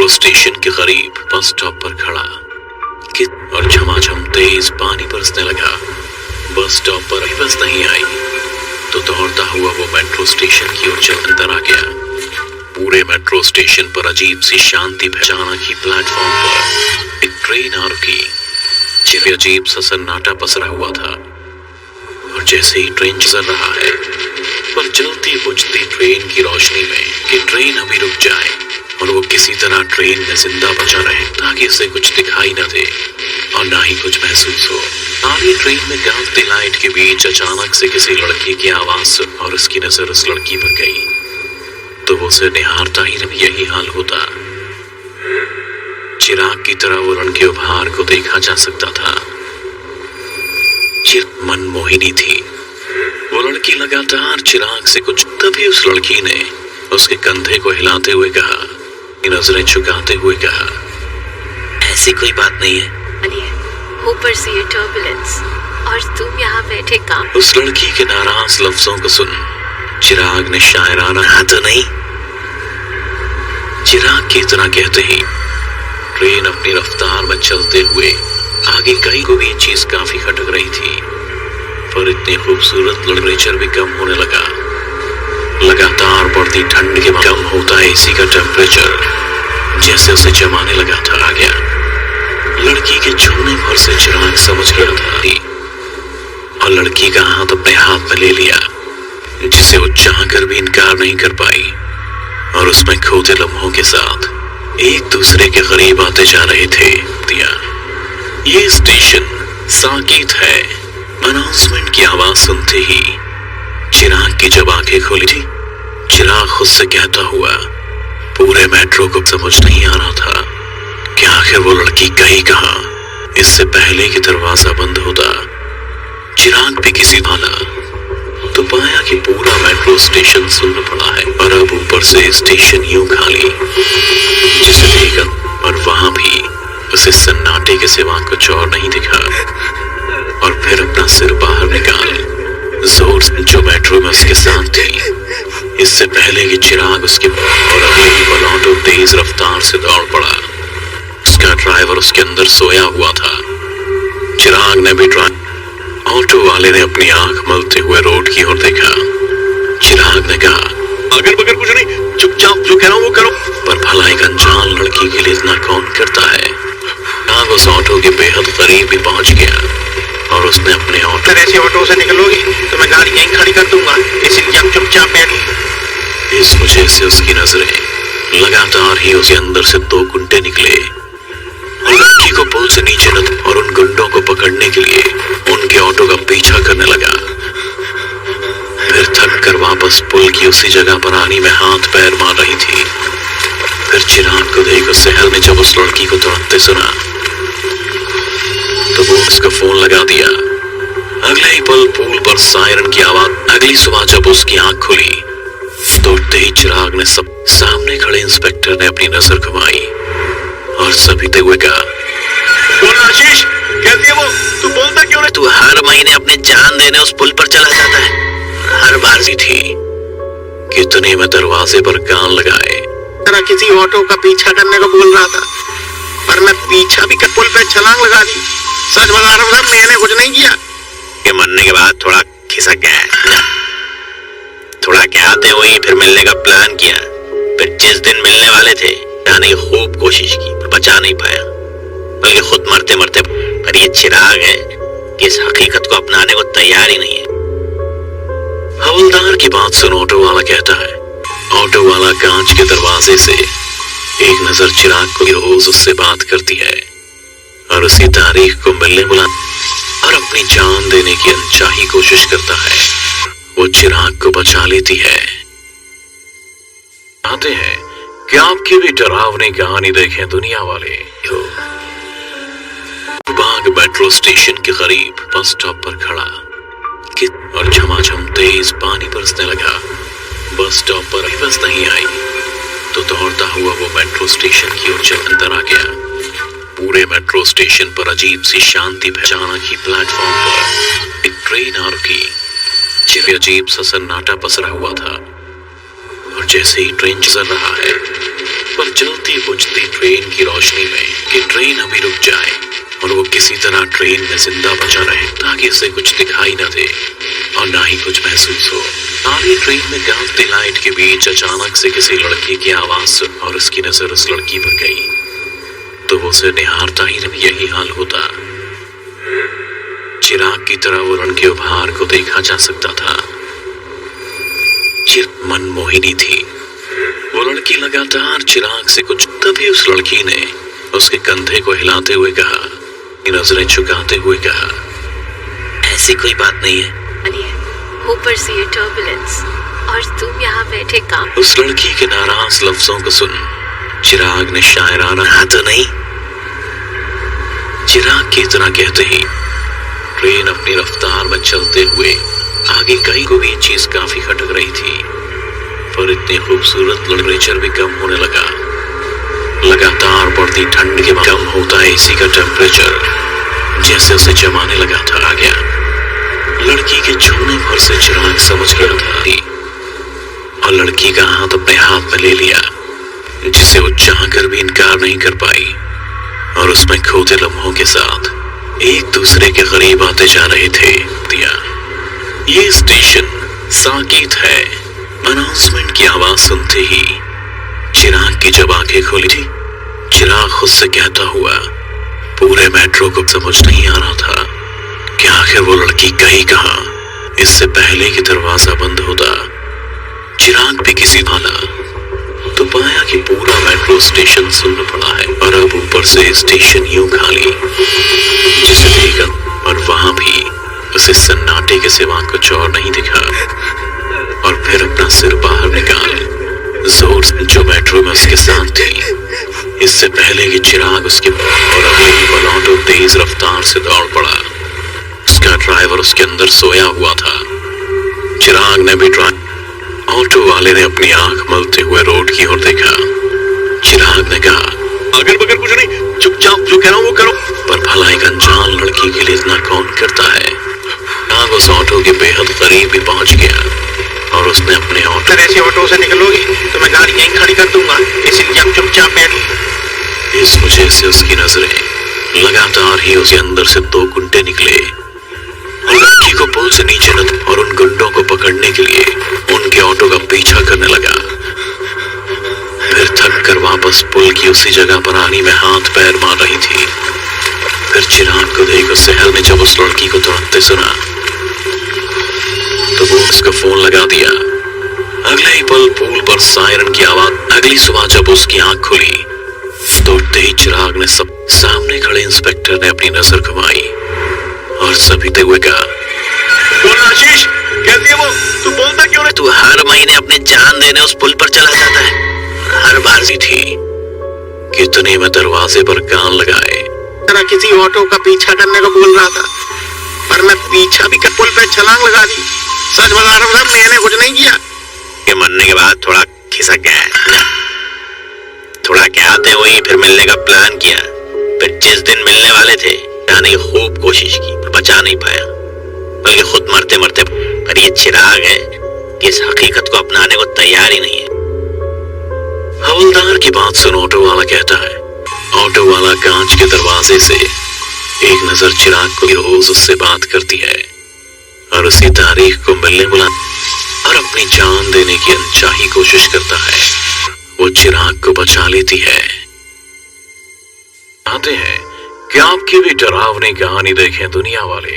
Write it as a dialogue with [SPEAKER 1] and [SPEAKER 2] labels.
[SPEAKER 1] Metro station के करीब bus stop पर खड़ा कि और झमाझम तेज पानी बरसने लगा। बस स्टॉप पर ही बस नहीं आई तो दौड़ता हुआ वो मेट्रो स्टेशन की ओर चल अंदर आ गया। पूरे मेट्रो स्टेशन पर अजीब सी शांति। अचानक ही प्लेटफॉर्म पर एक ट्रेन आ रुकी। चिर अजीब सा सन्नाटा पसरा हुआ था और जैसे ही ट्रेन चल रहा है पर जलती बुझती ट्रेन की रोशनी में कि ट्रेन अभी रुक जाए और वो किसी तरह ट्रेन में जिंदा बचा रहे ताकि इसे कुछ दिखाई न दे और ना ही कुछ महसूस हो। आगे ट्रेन में गलती लाइट के बीच अचानक से किसी लड़की की आवाज सुन और उसकी नजर उस लड़की पर गई तो वो उसे निहारता ही यही हाल होता। चिराग की तरह वो उनके उपहार को देखा जा सकता था। मनमोहिनी थी वो लड़की। लगातार चिराग से कुछ तभी उस लड़की ने उसके कंधे को हिलाते हुए कहा, नजरें झुकाते हुए कहा, ऐसी कोई बात नहीं है,
[SPEAKER 2] ऊपर से ये टर्बुलेंस और तुम यहाँ बैठे काम।
[SPEAKER 1] उस लड़की के नाराज लफ्जों को सुन चिराग ने शायराना हाँ तो नहीं। चिराग की इतना कहते ही ट्रेन अपनी रफ्तार में चलते हुए आगे कहीं को भी ये चीज काफी खटक रही थी पर इतनी खूबसूरत टेम्परेचर भी कम होने लगा। लगातार बढ़ती ठंड के बाद कम होता है एसी का टेम्परेचर जैसे उसे जमाने लगा था। आ गया लड़की के छूने भर से चिराग समझ गया था और लड़की का हाथ अपने हाथ में ले लिया जिसे वो चाहकर भी इनकार नहीं कर पाई और उसमें खोते लम्हों के साथ एक दूसरे के करीब आते जा रहे थे। ये स्टेशन साकेत है। अनाउंसमेंट की आवाज सुनते ही चिराग की जब आंखें खोली थी चिराग खुद से कहता हुआ पूरे मेट्रो को समझ नहीं आ रहा था कि आखिर वो लड़की गई कहाँ। इससे पहले कि दरवाजा बंद होता चिराग भी किसी भाला तो पाया कि पूरा मेट्रो स्टेशन सुन्न पड़ा है और अब ऊपर से स्टेशन यूं खाली जिसे देखकर और वहां भी उसे सन्नाटे के सिवा कुछ और नहीं दिखा। और फिर अपना सिर बाहर निकाल जोर से जो मेट्रो में उसके साथ थी। इससे पहले कि चिराग उसके और अगले ही पल ऑटो तेज रफ्तार से दौड़ पड़ा। उसका ड्राइवर उसके अंदर सोया हुआ था। चिराग ने भी ऑटो वाले ने अपनी आंख मलते हुए रोड की ओर देखा। चिराग ने कहा, अगर बगर कुछ नहीं, चुपचाप जो कह रहा हूँ वो करो। पर भला एक अनजान लड़की के लिए इतना कौन करता है। चिराग उस ऑटो के बेहद करीब भी पहुंच गया और उसने अपने ऑटो
[SPEAKER 3] ऐसी ऑटो से निकलोगी तो मैं गाड़ी यहीं खड़ी कर दूंगा, इसलिए आप चुपचाप बैठिए।
[SPEAKER 1] इस वजह से उसकी नजरें लगातार ही उसके अंदर से दो गुंडे निकले और लड़की को पुल से नीचे और उन गुंडों को पकड़ने के लिए उनके ऑटो का पीछा करने लगा। फिर थक कर वापस पुल की उसी जगह पर आने में हाथ पैर मार रही थी। फिर चिराग को देख उस शहर ने जब उस लड़की को तुरंत सुना तो वो उसका फोन लगा दिया। अगले ही पल पुल पर सायरन की आवाज। अगली सुबह जब उसकी आंख खुली तो उठते ही चिराग ने सब सामने खड़े इंस्पेक्टर ने अपनी नजर घुमाई और सभी हुए कहा,
[SPEAKER 3] बोल आशीष, कैसी है वो? तू बोलता क्यों नहीं?
[SPEAKER 1] तू हर महीने अपने जान देने उस पुल पर चला जाता है। हर बार सी थी कितने में दरवाजे पर कान लगाए।
[SPEAKER 3] तेरा किसी ऑटो का पीछा करने को बोल रहा था पर मैं पीछा भी कर पुल पे छलांग लगा दी। सच बता रहा हूँ सर, मैंने कुछ नहीं किया।
[SPEAKER 1] ये मरने के बाद थोड़ा खिसक गया, थोड़ा ख्याते हुई फिर मिलने का प्लान किया। फिर जिस दिन मिलने वाले थे जाने की खूब कोशिश की पर बचा नहीं पाया, बल्कि खुद मरते मरते। पर ये चिराग है कि इस हकीकत को अपनाने को तैयार ही नहीं है। हवलदार की बात सुन ऑटो वाला कहता है। ऑटो वाला कांच के दरवाजे से एक नजर चिराग को रोज उससे बात करती है और उसी तारीख को मिलने बुला और अपनी जान देने की अनचाही कोशिश करता है। वो चिराग को बचा लेती है। आते हैं कि आपकी भी डरावनी कहानी देखें दुनिया वाले। बाग मेट्रो स्टेशन के करीब बस स्टॉप पर खड़ा और झमाझम तेज पानी बरसने लगा। बस स्टॉप पर ही बस नहीं आई तो दौड़ता हुआ वो मेट्रो स्टेशन की ओर चल अंदर आ गया। पूरे मेट्रो स्टेशन पर अजीब सी शांति। अचानक ही प्लेटफॉर्म पर एक ट्रेन आ रुकी। जिसे अजीब सा सन्नाटा पसरा हुआ था और जैसे ही ट्रेन चल रहा है पर चलती बुझती ट्रेन की रोशनी में कि ट्रेन अभी रुक जाए और वो किसी तरह ट्रेन में जिंदा बचा रहे, ताकि इसे कुछ दिखाई न दे और ना ही कुछ महसूस हो। सारी ट्रेन में गलती लाइट के बीच अचानक से किसी लड़की की आवाज सुन और उसकी नजर उस लड़की पर गई तो वो उसे निहारता ही यही हाल होता। चिराग की तरह वो लड़के उपहार को देखा जा सकता था। मनमोहिनी थी वो लड़की। लगातार चिराग से कुछ, तभी उस लड़की ने उसके कंधे को हिलाते हुए कहा, नजरें झुकाते हुए कहा, ऐसी कोई बात नहीं है,
[SPEAKER 2] ऊपर से ये टर्बुलेंस और तुम यहाँ बैठे काम।
[SPEAKER 1] उस लड़की के नाराज लफ्जों को सुन चिराग ने शायराना, हाँ तो नहीं। चिराग की तरह कहते ही ट्रेन अपनी रफ्तार में चलते हुए आगे कहीं को भी चीज काफी खटक रही थी, पर इतनी खूबसूरत टेम्परेचर भी कम होने लगा। लगातार बढ़ती ठंड के बाद कम होता है एसी का टेम्परेचर, जैसे उसे जमाने लगा था। आ गया लड़की के छूने भर से चिराग समझ गया था और लड़की का हाथ अपने हाथ में ले लिया, जिसे वो चाहकर भी इनकार नहीं कर पाई। और उसमें खोते लम्हों के साथ एक दूसरे के करीब आते जा रहे थे। ये स्टेशन साकेत है। अनाउंसमेंट की आवाज सुनते ही चिराग की जब आंखें खोली थी, चिराग खुद से कहता हुआ पूरे मेट्रो को समझ नहीं आ रहा था कि आखिर वो लड़की गई कहाँ। इससे पहले कि दरवाजा बंद होता चिराग भी किसी भाला तो पाया कि पूरा मेट्रो स्टेशन सुन्न पड़ा है और अब ऊपर से स्टेशन यूं खाली, जिसे देखा और वहां भी उसे सन्नाटे के सिवा कुछ और नहीं दिखा। और फिर अपना सिर बाहर निकाल जोर से जो मेट्रो में उसके साथ थी। इससे पहले कि चिराग उसके और अगले ही पल ऑटो तेज रफ्तार से दौड़ पड़ा। उसका ड्राइवर उसके अंदर सोया हुआ था। चिराग ने भी ऑटो वाले ने अपनी आंख मलते हुए रोड की ओर देखा। चिराग ने कहा, अगर बगर कुछ नहीं, चुपचाप जो कह रहा हूं वो करो। पर भला एक अनजान लड़की के लिए इतना कौन करता है। चिराग उस ऑटो के बेहद करीब भी पहुंच गया और उसने अपने ऑटो,
[SPEAKER 3] ऐसे ऑटो से निकलोगी तो मैं गाड़ी यहीं खड़ी कर दूंगा, इसलिए आप चुपचाप बैठिए।
[SPEAKER 1] इस वजह से उसकी नजरें लगातार ही उसके अंदर से दो गुंडे निकले और लड़की को पुल से नीचे और उन गुंडों को पकड़ने के लिए उनके ऑटो का पीछा करने लगा। फिर थक कर वापस पुल की उसी जगह पर आने में हाथ पैर मार रही थी। फिर चिराग को देख उस शहर ने जब उस लड़की को दौड़ते सुना तो वो उसका फोन लगा दिया। अगले ही पल पुल पर सायरन की आवाज। अगली सुबह जब उसकी आंख खुली दौड़ते ही चिराग ने सब सामने खड़े इंस्पेक्टर ने अपनी नजर घुमाई और सभी हुए कहा,
[SPEAKER 3] बोल आशीष, कैसी है वो? तू बोलता क्यों नहीं?
[SPEAKER 1] तू हर महीने अपनी जान देने उस पुल पर चला जाता है। हर बार सी थी कितने में दरवाजे पर कान लगाए।
[SPEAKER 3] तरह किसी ऑटो का पीछा करने को बोल रहा था, पर मैं पीछा भी कर पुल पे छलांग लगा दी। सच बता रहा हूँ, मैंने कुछ नहीं किया।
[SPEAKER 1] के मरने के बाद थोड़ा खिसक गया, थोड़ा कहते हुए फिर मिलने का प्लान किया। फिर जिस दिन मिलने वाले थे जाने की खूब कोशिश की, बचा नहीं पाया, बल्कि खुद मरते मरते। पर ये चिराग है कि इस हकीकत को अपनाने को तैयार ही नहीं है। हवलदार की बात सुन ऑटो वाला कहता है। ऑटो वाला कांच के दरवाजे से एक नजर चिराग को रोज उससे बात करती है और उसी तारीख को मिलने बुला और अपनी जान देने की अनचाही कोशिश करता है। वो चिराग को बचा लेती है। आते हैं कि आपकी भी डरावनी कहानी देखें दुनिया वाले।